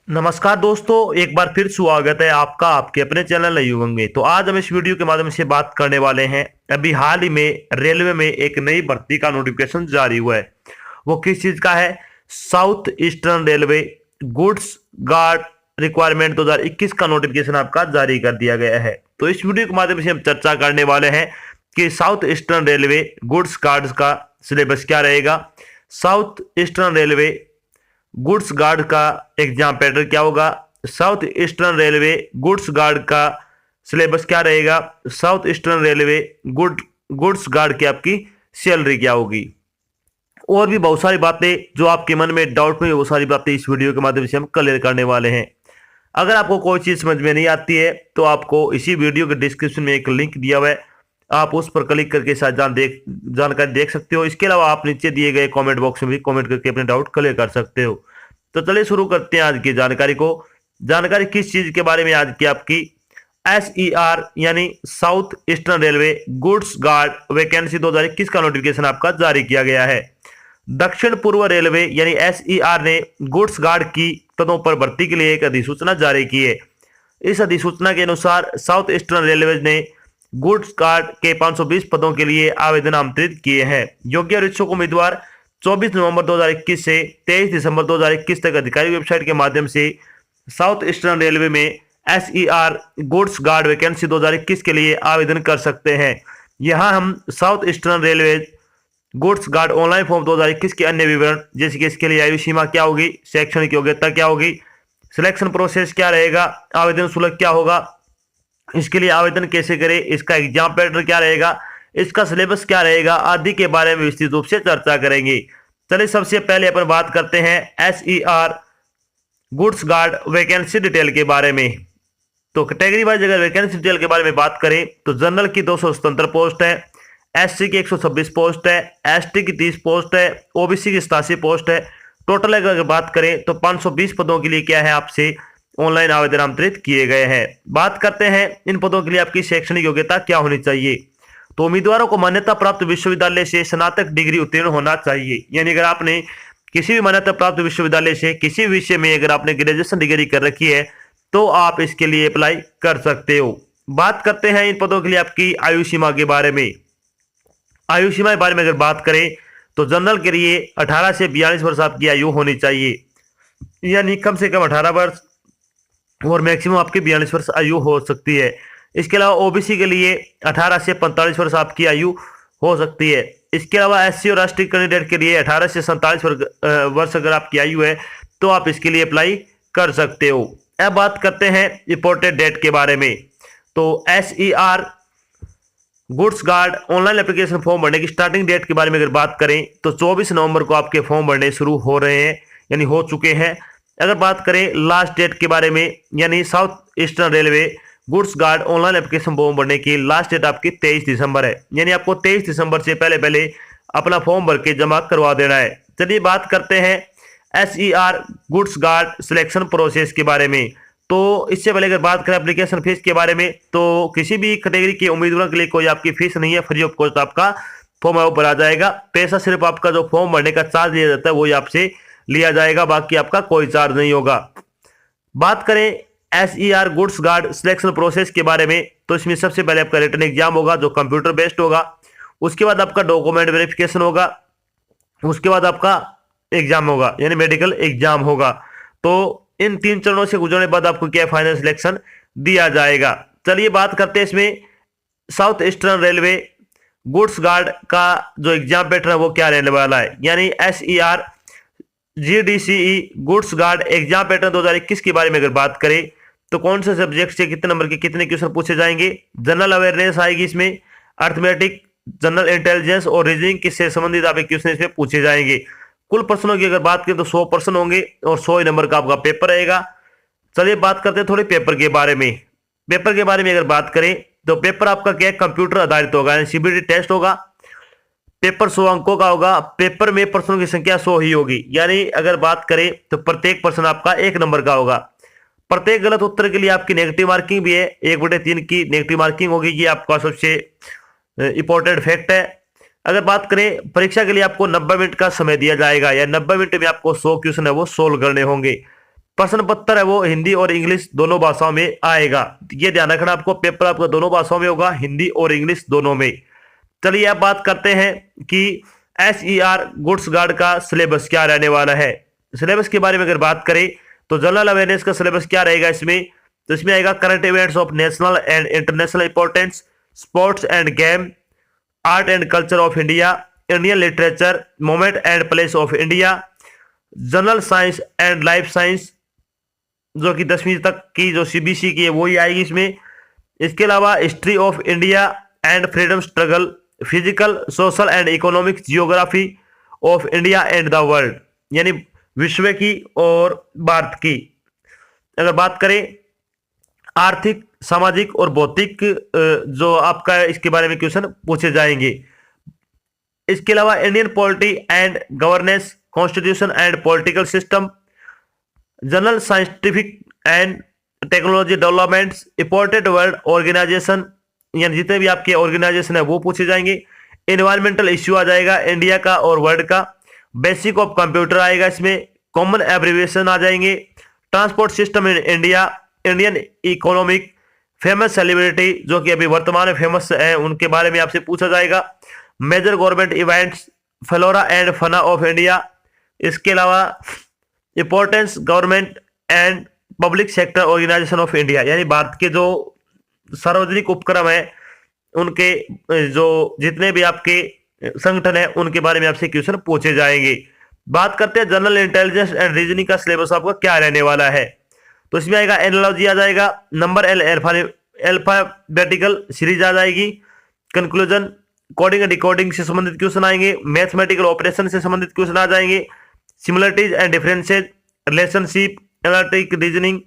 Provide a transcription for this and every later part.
नमस्कार दोस्तों, एक बार फिर स्वागत है आपका आपके अपने चैनल युगम में। तो आज हम इस वीडियो के माध्यम से बात करने वाले हैं। अभी हाल ही में रेलवे में एक नई भर्ती का नोटिफिकेशन जारी हुआ है। वो किस चीज का है? South eastern railway goods guard requirement 2021 का नोटिफिकेशन आपका जारी कर दिया गया है। तो इस वीडियो के माध्यम से हम चर्चा करने वाले हैं कि south eastern railway goods guard का सिलेबस क्या रहेगा, south eastern railway goods guard का एग्जाम पैटर्न क्या होगा, south eastern railway goods guard का सिलेबस क्या रहेगा, south eastern railway goods guard की आपकी सैलरी क्या होगी, और भी बहुत सारी बातें जो आपके मन में डाउट में, वो सारी बातें इस वीडियो के माध्यम से हम क्लियर करने वाले हैं। अगर आपको कोई चीज़ समझ में नहीं आती है तो आपको इसी वीडियो के डिस्क्रिप्शन में एक लिंक दिया हुआ है, आप उस पर क्लिक करके साथ जानकारी देख सकते हो। इसके अलावा आप नीचे दिए गए कमेंट बॉक्स में भी कमेंट करके अपने डाउट क्लियर कर सकते हो। तो चलिए शुरू करते हैं आज की जानकारी को। जानकारी किस चीज के बारे में आज की आपकी? SER यानी south eastern railway goods guard vacancy 2021 का नोटिफिकेशन आपका जारी किया गया है। दक्षिण पूर्व रेलवे यानी SER ने गुड्स गार्ड की पदों पर भर्ती के लिए एक अधिसूचना जारी की है। इस अधिसूचना के अनुसार साउथ ईस्टर्न रेलवे ने गुड्स गार्ड के 520 पदों के लिए आवेदन आमंत्रित किए हैं। योग्य और इच्छुक उम्मीदवार 24 नवंबर 2021 से 23 दिसंबर 2021 तक आधिकारिक वेबसाइट के माध्यम से साउथ ईस्टर्न रेलवे में SER गुड्स गार्ड वैकेंसी 2021 के लिए आवेदन कर सकते हैं। यहाँ हम south eastern railway goods guard online form 2021 के अन्य विवरण, जैसे कि इसके लिए आयु सीमा क्या होगी, शैक्षणिक योग्यता क्या होगी, सिलेक्शन प्रोसेस क्या रहेगा, आवेदन शुल्क क्या होगा, इसके लिए आवेदन कैसे करें, इसका एग्जाम पैटर्न क्या रहेगा, इसका सिलेबस क्या रहेगा आदि के बारे में विस्तृत रूप से चर्चा करेंगे। चलिए सबसे पहले अपन बात करते हैं SER goods guard vacancy detail के बारे में। तो कैटेगरी वाइज अगर वैकेंसी डिटेल के बारे में बात करें तो जनरल की 277 पोस्ट है, SC की 126 पोस्ट है, ST की 30 पोस्ट है, OBC की 87 पोस्ट है। टोटल अगर बात करें तो 520 पदों के लिए क्या है, आपसे ऑनलाइन आवेदन आमंत्रित किए गए हैं। बात करते हैं इन पदों के लिए आपकी शैक्षणिक योग्यता क्या होनी चाहिए। तो उम्मीदवारों को मान्यता प्राप्त विश्वविद्यालय से स्नातक डिग्री उत्तीर्ण होना चाहिए। यानी अगर आपने किसी भी मान्यता प्राप्त विश्वविद्यालय से किसी विषय में अगर आपने ग्रेजुएशन डिग्री कर रखी है तो आप इसके लिए अप्लाई कर सकते हो। बात करते हैं इन पदों के लिए आपकी आयु सीमा के बारे में। आयु सीमा के बारे में अगर बात करें तो जनरल के लिए 18 से 42 वर्ष आपकी आयु होनी चाहिए, यानी कम से कम 18 वर्ष और मैक्सिमम आपकी 42 वर्ष आयु हो सकती है। इसके अलावा ओबीसी के लिए 18 से 45 वर्ष आपकी आयु हो सकती है। इसके अलावा SC और राष्ट्रीय कैंडिडेट के लिए 18 से 47 वर्ष अगर आपकी आयु है तो आप इसके लिए अप्लाई कर सकते हो। अब बात करते हैं रिपोर्टेड डेट के बारे में। तो SER goods guard online application form भरने की स्टार्टिंग डेट के बारे में अगर बात करें तो 24 नवंबर को आपके फॉर्म भरने शुरू हो रहे हैं, यानी हो चुके हैं। अगर बात करें लास्ट डेट के बारे में, यानी south eastern railway goods guard online application form भरने की लास्ट डेट आपकी 23 दिसंबर है, यानी आपको 23 दिसंबर से पहले पहले अपना फॉर्म भर के जमा करवा देना है। चलिए बात करते हैं SER goods guard selection process के बारे में। तो इससे पहले अगर बात करें एप्लीकेशन फीस के बारे में, तो किसी भी कैटेगरी के उम्मीदवारों के लिए कोई आपकी फीस नहीं है, फ्री ऑफ कॉस्ट आपका फॉर्म भरा जाएगा। पैसा सिर्फ आपका जो फॉर्म भरने का चार्ज लिया जाता है वही आपसे लिया जाएगा, बाकी आपका कोई चार्ज नहीं होगा। बात करें SER goods guard selection process के बारे में, तो इसमें सबसे पहले आपका रिटन एग्जाम होगा जो कंप्यूटर बेस्ड होगा। उसके बाद आपका डॉक्यूमेंट वेरिफिकेशन होगा, उसके बाद आपका एग्जाम होगा यानी मेडिकल एग्जाम होगा। तो इन 3 चरणों से गुजरने के बाद आपको क्या फाइनल सिलेक्शन दिया जाएगा। चलिए बात करते हैं इसमें south eastern railway goods guard का जो एग्जाम पैटर्न है वो क्या रहने वाला है। यानी SER GDCE goods guard exam pattern 2021 के बारे में अगर बात करें तो कौन से सब्जेक्ट से कितने नंबर के कितने क्वेश्चन पूछे जाएंगे। जनरल अवेयरनेस आएगी इसमें, अर्थमेटिक, जनरल इंटेलिजेंस और रीजनिंग से संबंधित आपके क्वेश्चन इसमें पूछे जाएंगे। कुल प्रश्नों की अगर बात करें तो 100 प्रश्न होंगे और 100 नंबर का आपका पेपर रहेगा। चलिए बात करते हैं थोड़े पेपर के बारे में। पेपर के बारे में अगर बात करें तो पेपर आपका क्या है, कंप्यूटर आधारित होगा, यानी CBT टेस्ट होगा। पेपर 100 अंकों का होगा। पेपर में प्रश्नों की संख्या 100 ही होगी, यानी अगर बात करें तो प्रत्येक प्रश्न आपका 1 नंबर का होगा। प्रत्येक गलत उत्तर के लिए आपकी नेगेटिव मार्किंग भी है, 1/3 की नेगेटिव मार्किंग होगी। ये आपका सबसे इंपॉर्टेंट फैक्ट है। अगर बात करें परीक्षा के लिए आपको 90 मिनट का समय दिया जाएगा, या 90 मिनट में आपको 100 क्वेश्चन है वो सोल्व करने होंगे। प्रश्न पत्र है वो हिंदी और इंग्लिश दोनों भाषाओं में आएगा। ये ध्यान रखना आपको, पेपर आपका दोनों भाषाओं में होगा, हिंदी और इंग्लिश दोनों में। चलिए अब बात करते हैं कि SER गुड्स गार्ड का सिलेबस क्या रहने वाला है। सिलेबस के बारे में अगर बात करें तो जनरल अवेयरनेस का सिलेबस क्या रहेगा इसमें, तो इसमें आएगा current events of national and international importance, sports end game, art and culture of India, Indian literature, moment and place of India, general science and life science जो कि 10वीं तक की जो CBSE की है वही आएगी इसमें। इसके अलावा history of India and freedom struggle, physical social and economic geography of India and the world, यानी विश्व की और भारत की। अगर बात करें आर्थिक, सामाजिक और भौतिक जो आपका इसके बारे में क्वेश्चन पूछे जाएंगे। इसके अलावा Indian polity and governance, constitution and political system, general scientific and technology developments, important world organisation, यानी जितने भी आपके ऑर्गेनाइजेशन है वो पूछे जाएंगे। एनवायरमेंटल इश्यू आ जाएगा इंडिया का और वर्ल्ड का। बेसिक ऑफ कंप्यूटर आएगा इसमें। कॉमन एब्रिविएशन आ जाएंगे। Transport system in India, Indian economic, famous celebrity जो कि अभी वर्तमान में फेमस है उनके बारे में आपसे पूछा जाएगा। Major government events, flora and fauna of India. इसके अलावा importance government and public sector organisation of India, यानी भारत के जो सार्वजनिक उपक्रम है उनके जो जितने भी आपके संगठन है उनके बारे में आपसे क्वेश्चन पूछे जाएंगे। बात करते हैं जनरल इंटेलिजेंस एंड रीजनिंग का सिलेबस आपका क्या रहने वाला है, तो इसमें आएगा एनालॉजी आ जाएगा, नंबर अल्फाबेटिकल सीरीज आ जाएगी, कंक्लूजन, कोडिंग एंड डिकोडिंग से संबंधित क्वेश्चन आएंगे, मैथमेटिकल ऑपरेशन से संबंधित क्वेश्चन आ जाएंगे, similarities and differences, relationship, analytic reasoning,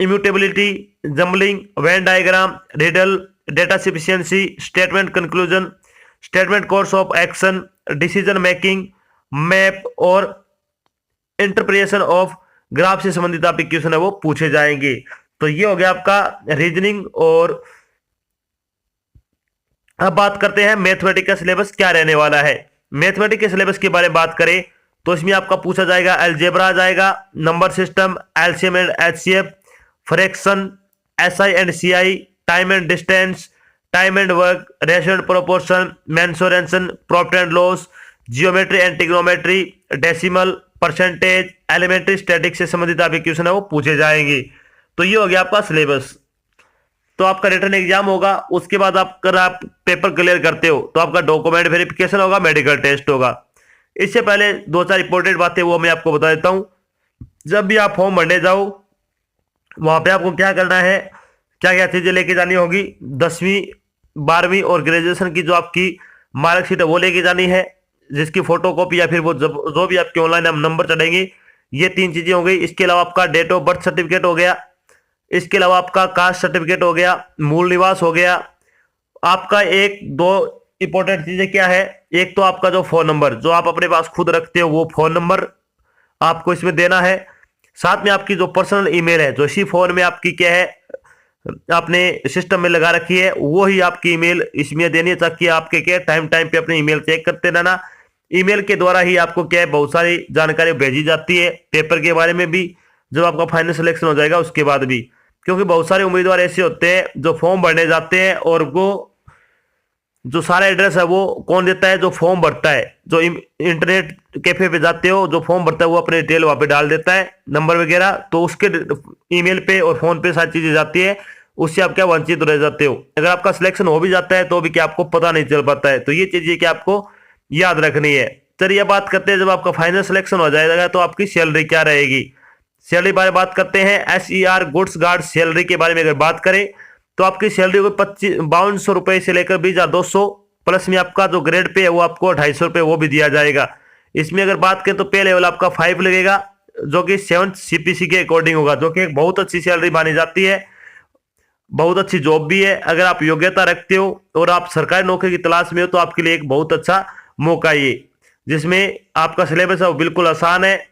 immutability, jumbling, Venn diagram, riddle, data sufficiency, statement conclusion, statement course of action, decision making, map और interpretation of graph से संबंधित आपके क्वेश्चन है वो पूछे जाएंगे। तो ये हो गया आपका रीजनिंग। और अब बात करते हैं मैथमेटिक्स का सिलेबस क्या रहने वाला है। मैथमेटिक्स के सिलेबस के बारे में बात करें तो इसमें आपका पूछा जाएगा अलजेब्रा आ जाएगा, number system, LCM and HCF, fraction, SI and CI, time and distance, time and work, ratio and proportion, mensuration, profit and loss, geometry and trigonometry, decimal, percentage, elementary statics से संबंधित आपके क्वेश्चन है वो पूछे जाएंगे। तो ये हो गया आपका सिलेबस। तो आपका रिटर्न एग्जाम होगा, उसके बाद अगर आप पेपर क्लियर करते हो तो आपका डॉक्यूमेंट वेरिफिकेशन होगा, मेडिकल टेस्ट होगा। इससे पहले 2-4 इंपॉर्टेंट बातें वो मैं आपको बता देता हूं। जब भी आप फॉर्म भरने जाओ वहां पे आपको क्या करना है, क्या क्या चीजें लेके जानी होगी, 10वीं 12वीं और ग्रेजुएशन की जो आपकी मार्कशीट है वो लेके जानी है, जिसकी फोटोकॉपी या फिर वो जो भी आपके ऑनलाइन हम नंबर चढ़ेंगे, ये 3 चीजें हो गई। इसके अलावा आपका डेट ऑफ बर्थ सर्टिफिकेट हो गया, इसके अलावा आपका कास्ट सर्टिफिकेट हो गया, मूल निवास हो गया। आपका 1-2 इंपॉर्टेंट चीजें क्या है, एक तो आपका जो फोन नंबर जो आप अपने पास खुद रखते हो वो फोन नंबर आपको इसमें देना है। साथ में आपकी जो पर्सनल ईमेल है जो इसी फोन में आपकी क्या है आपने सिस्टम में लगा रखी है वो ही आपकी ईमेल इसमें देनी है, ताकि आपके क्या टाइम पे अपनी ईमेल चेक करते रहना। ईमेल के द्वारा ही आपको क्या है बहुत सारी जानकारी भेजी जाती है पेपर के बारे में भी, जब आपका फाइनल सिलेक्शन हो जाएगा उसके बाद भी। क्योंकि बहुत सारे उम्मीदवार ऐसे होते हैं जो फॉर्म भरने जाते हैं और वो जो सारा एड्रेस है वो कौन देता है, जो फॉर्म भरता है, जो इंटरनेट कैफे पे जाते हो जो फॉर्म भरता है वो अपने डिटेल वहां पे डाल देता है, नंबर वगैरह, तो उसके ईमेल पे और फोन पे सारी चीजें जाती है, उससे आप क्या वंचित रह जाते हो। अगर आपका सिलेक्शन हो भी जाता है तो भी क्या आपको पता नहीं चल पाता है। तो ये चीजें क्या आपको याद रखनी है। चलिए बात करते हैं जब आपका फाइनल सिलेक्शन हो जाएगा तो आपकी सैलरी क्या रहेगी। सैलरी बारे बात करते हैं। SER गुड्स गार्ड सैलरी के बारे में अगर बात करें तो आपकी सैलरी को 5200 रुपए से लेकर 20,200 प्लस में आपका जो ग्रेड पे है वो आपको 250 रुपए वो भी दिया जाएगा। इसमें अगर बात करें तो पे लेवल आपका 5 लगेगा जो कि 7th CPC के अकॉर्डिंग होगा, जो कि एक बहुत अच्छी सैलरी मानी जाती है, बहुत अच्छी जॉब भी है। अगर आप योग्यता रखते हो और आप सरकारी नौकरी की तलाश में हो तो आपके लिए एक बहुत अच्छा मौका ये, जिसमें आपका सिलेबस है वो बिल्कुल आसान है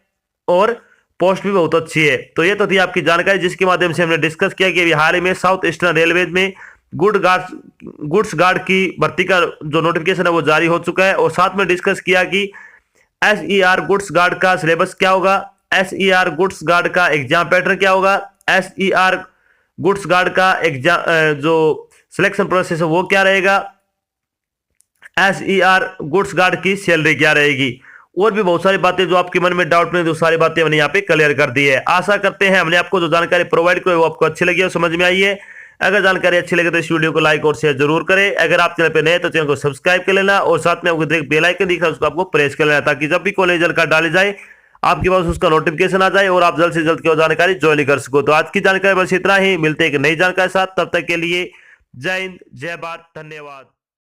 और पोस्ट भी बहुत अच्छी है। तो ये तो थी आपकी जानकारी जिसके माध्यम से हमने डिस्कस किया कि अभी हाल ही में साउथ ईस्टर्न रेलवे में गुड्स गार्ड की भर्ती का जो नोटिफिकेशन है वो जारी हो चुका है, और साथ में डिस्कस किया कि SER गुड्स गार्ड का सिलेबस क्या होगा, SER गुड्स गार्ड का एग्जाम पैटर्न क्या होगा, SER गुड्स गार्ड का एग्जाम जो सिलेक्शन प्रोसेस है वो क्या रहेगा, SER गुड्स गार्ड की सैलरी क्या रहेगी, और भी बहुत सारी बातें जो आपके मन में डाउट में, जो सारी बातें हमने यहाँ पे क्लियर कर दी है। आशा करते हैं हमने आपको जो जानकारी प्रोवाइड की वो आपको अच्छी लगी और समझ में आई है। अगर जानकारी अच्छी लगे तो इस वीडियो को लाइक और शेयर जरूर करें। अगर आप चैनल पे नए तो चैनल को सब्सक्राइब कर लेना और साथ में आपको बेल आइकन दिख रहा है उसको आपको प्रेस कर लेना, ताकि जब भी कॉलेज रिजल्ट डाले जाए आपके पास उसका नोटिफिकेशन आ जाए और आप जल्द से जल्द की जानकारी ज्वाइन कर सको। तो आज की जानकारी बस इतना ही, मिलते हैं एक नई जानकारी साथ, तब तक के लिए जय हिंद, जय भारत, धन्यवाद।